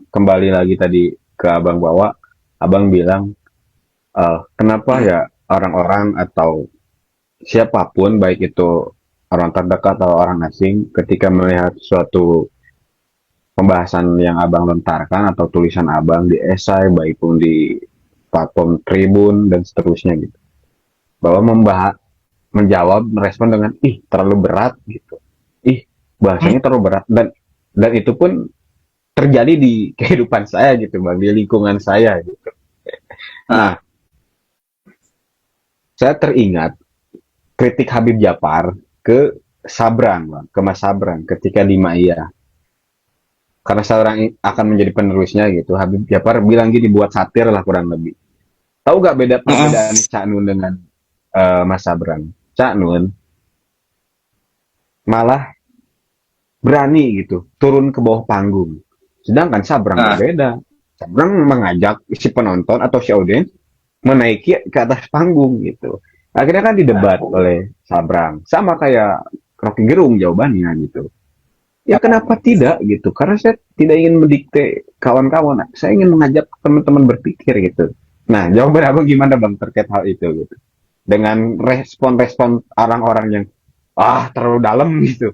kembali lagi tadi ke abang bawa, abang bilang kenapa ya orang-orang atau siapapun baik itu orang terdekat atau orang asing ketika melihat suatu pembahasan yang abang lontarkan atau tulisan abang di esai baik pun di platform Tribun dan seterusnya gitu, bahwa menjawab merespon dengan ih terlalu berat gitu, ih Hmm. bahasanya terlalu berat, dan itu pun terjadi di kehidupan saya gitu bang, di lingkungan saya gitu. Ah, Nah, saya teringat kritik Habib Jafar ke Sabrang bang, ke Mas Sabrang ketika di Maia, karena seorang akan menjadi penerusnya gitu. Habib Jafar bilang gini, buat satir lah kurang lebih. Tahu gak beda mm-mm. perbedaan Cak Nun dengan Mas Sabrang? Cak Nun malah berani gitu turun ke bawah panggung, sedangkan Sabrang Ah, berbeda. Sabrang mengajak si penonton atau si audiens menaiki ke atas panggung gitu. Akhirnya kan didebat oleh Sabrang, sama kayak Rocky Gerung jawabannya gitu. Ya kenapa tidak gitu? Karena saya tidak ingin mendikte kawan-kawan, saya ingin mengajak teman-teman berpikir gitu. Nah, jawaban abang gimana bang terkait hal itu gitu? Dengan respon-respon orang-orang yang terlalu dalam gitu,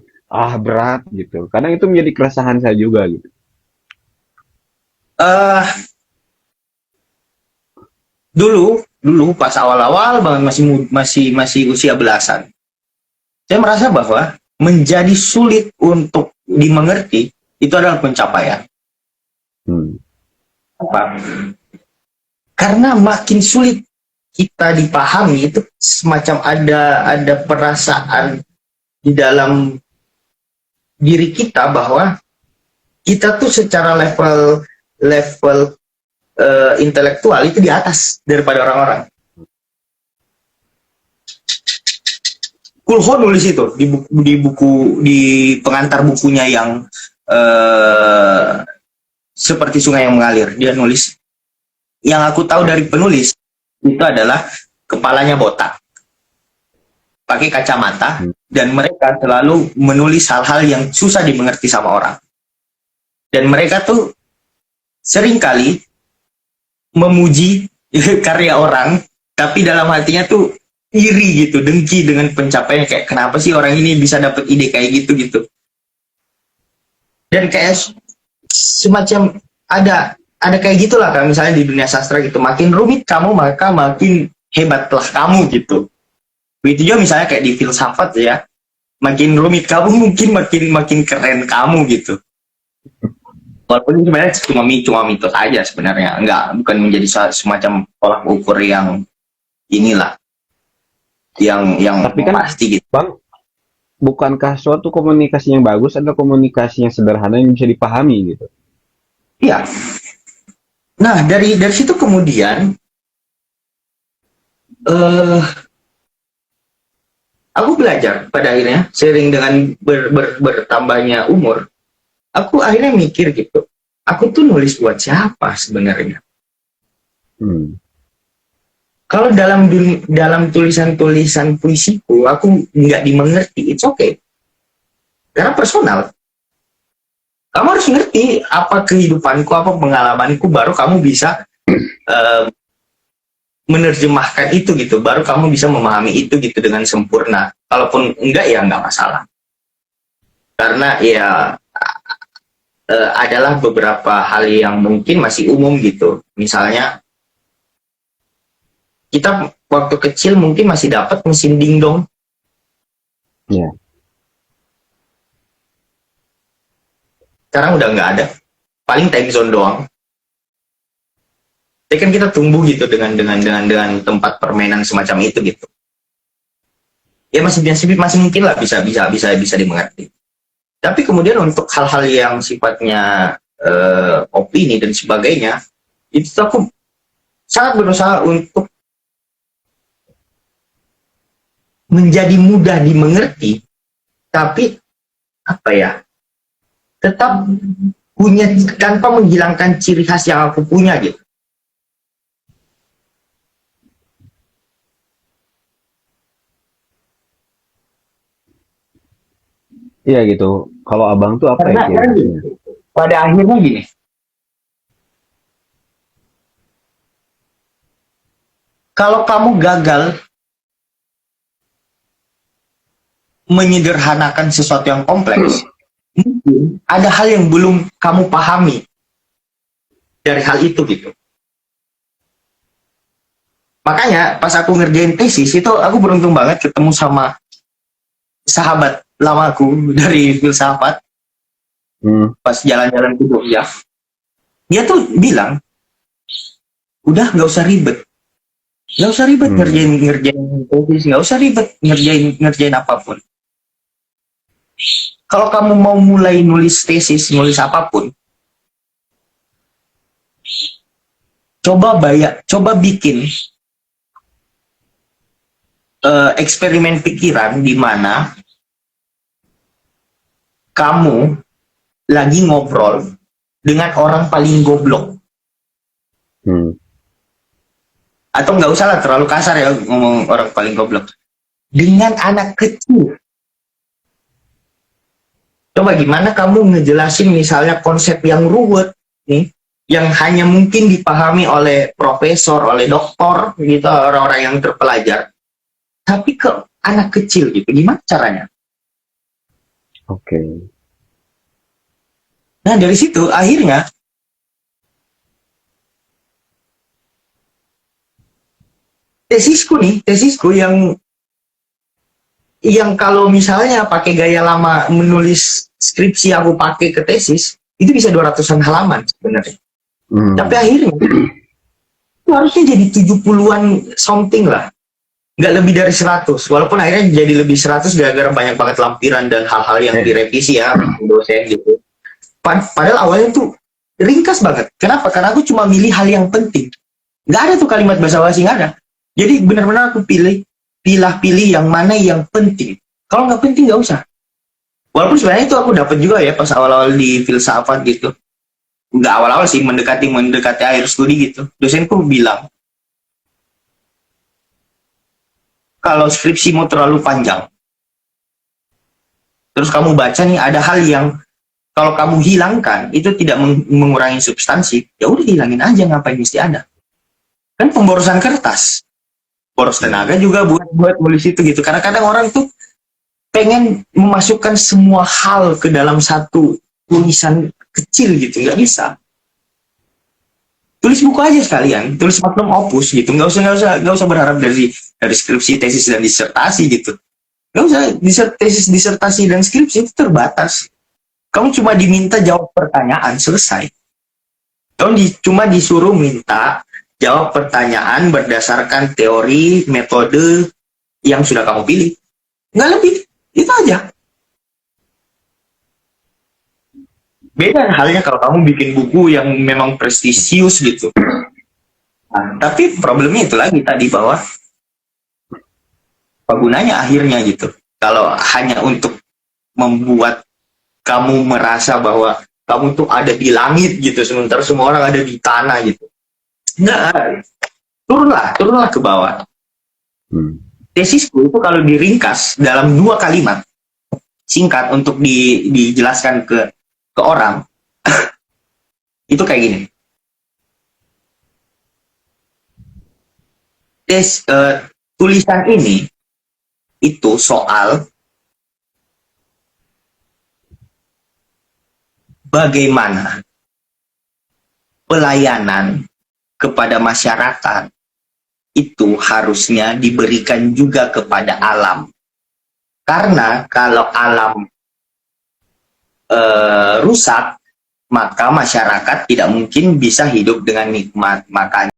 berat gitu. Kadang itu menjadi keresahan saya juga gitu. eh, dulu pas awal-awal banget masih usia belasan, saya merasa bahwa menjadi sulit untuk dimengerti itu adalah pencapaian. Hmm. Apa? Karena makin sulit kita dipahami itu semacam ada perasaan di dalam diri kita bahwa kita tuh secara level level intelektual itu di atas daripada orang-orang. Kulho nulis itu di pengantar bukunya yang eh, seperti sungai yang mengalir. Dia nulis, yang aku tahu dari penulis itu adalah kepalanya botak, pakai kacamata, Hmm. dan mereka selalu menulis hal-hal yang susah dimengerti sama orang. Dan mereka tuh seringkali memuji karya orang, tapi dalam hatinya tuh iri gitu, dengki dengan pencapaiannya, kayak kenapa sih orang ini bisa dapat ide kayak gitu gitu. Dan kayak semacam ada kayak gitulah, kan misalnya di dunia sastra gitu, makin rumit kamu maka makin hebatlah kamu gitu. Begitu juga misalnya kayak di filsafat ya, makin rumit kamu mungkin makin makin keren kamu gitu. Walaupun sebenarnya cuma mitos aja sebenarnya, enggak, bukan menjadi semacam tolak ukur yang inilah, yang Tapi kan pasti gitu. bang, bukankah suatu komunikasi yang bagus adalah komunikasi yang sederhana yang bisa dipahami gitu? Iya. Nah, dari situ kemudian eh aku belajar pada akhirnya, sering dengan bertambahnya umur, aku akhirnya mikir gitu. Aku tuh nulis buat siapa sebenarnya? Hmm. Kalau dalam tulisan-tulisan puisiku, aku nggak dimengerti, it's okay. Karena personal. Kamu harus ngerti apa kehidupanku, apa pengalamanku, baru kamu bisa uh, menerjemahkan itu gitu. Baru kamu bisa memahami itu gitu dengan sempurna. Kalaupun enggak ya enggak masalah. Karena ya adalah beberapa hal yang mungkin masih umum gitu. Misalnya kita waktu kecil mungkin masih dapat mesin dingdong, Ya. sekarang udah nggak ada. Paling time zone doang. Tapi kan kita tumbuh gitu dengan tempat permainan semacam itu gitu. Ya masih mungkin lah bisa dimengerti. Tapi kemudian untuk hal-hal yang sifatnya opini dan sebagainya, itu tuh aku sangat berusaha untuk menjadi mudah dimengerti, tapi apa ya, tetap punya, tanpa menghilangkan ciri khas yang aku punya gitu. Iya gitu. Kalau abang tuh apa ya Karena ciri kan khasnya? pada akhirnya gini, Kalau kamu gagal menyederhanakan sesuatu yang kompleks, mungkin ada hal yang belum kamu pahami dari hal itu gitu. Makanya pas aku ngerjain tesis itu aku beruntung banget ketemu sama sahabat lamaku dari filsafat pas jalan-jalan ke Jogja. Dia tuh bilang, udah nggak usah ribet, ngerjain tesis, nggak usah ribet ngerjain apapun. Kalau kamu mau mulai nulis tesis, nulis apapun, coba bikin eksperimen pikiran di mana kamu lagi ngobrol dengan orang paling goblok. Atau nggak usah lah terlalu kasar ya ngomong orang paling goblok. Dengan anak kecil. Coba gimana kamu ngejelasin misalnya konsep yang ruwet nih, yang hanya mungkin dipahami oleh profesor, oleh doktor gitu, orang-orang yang terpelajar. Tapi ke anak kecil gitu, gimana caranya? Oke. Nah dari situ akhirnya tesisku yang kalau misalnya pakai gaya lama menulis skripsi aku pakai ke tesis itu bisa 200-an halaman sebenarnya. Tapi akhirnya itu harusnya jadi 70-an something lah. Nggak lebih dari 100, walaupun akhirnya jadi lebih 100 gara-gara banyak banget lampiran dan hal-hal yang direvisi ya dosen gitu. Padahal awalnya tuh ringkas banget. Kenapa? Karena aku cuma milih hal yang penting. Nggak ada tuh kalimat basa-basi, nggak ada. Jadi benar-benar aku pilih yang mana yang penting. Kalau nggak penting nggak usah. Walaupun sebenarnya itu aku dapat juga ya pas awal-awal di filsafat gitu. Nggak awal-awal sih, mendekati akhir studi gitu. Dosenku bilang, kalau skripsimu terlalu panjang, terus kamu baca nih ada hal yang kalau kamu hilangkan itu tidak mengurangi substansi, ya udah hilangin aja, ngapain mesti ada. Kan pemborosan kertas, boros tenaga juga buat nulis itu gitu. Karena kadang orang tuh pengen memasukkan semua hal ke dalam satu tulisan kecil gitu, nggak bisa. Tulis buku aja sekalian, tulis magnum opus gitu, nggak usah berharap dari skripsi, tesis dan disertasi gitu. Nggak usah tesis, disertasi dan skripsi itu terbatas. Kamu cuma diminta jawab pertanyaan, selesai. Kamu cuma disuruh minta jawab pertanyaan berdasarkan teori, metode yang sudah kamu pilih. Nggak lebih, itu aja. Beda halnya kalau kamu bikin buku yang memang prestisius gitu. Nah, tapi problemnya itu lagi tadi bahwa apa gunanya akhirnya gitu. Kalau hanya untuk membuat kamu merasa bahwa kamu tuh ada di langit gitu, sementara semua orang ada di tanah gitu. Nah, turunlah ke bawah. Tesisku itu kalau diringkas dalam 2 kalimat singkat untuk dijelaskan ke orang itu kayak gini. Tulisan ini itu soal bagaimana pelayanan kepada masyarakat itu harusnya diberikan juga kepada alam. Karena kalau alam rusak, maka masyarakat tidak mungkin bisa hidup dengan nikmat. Makanya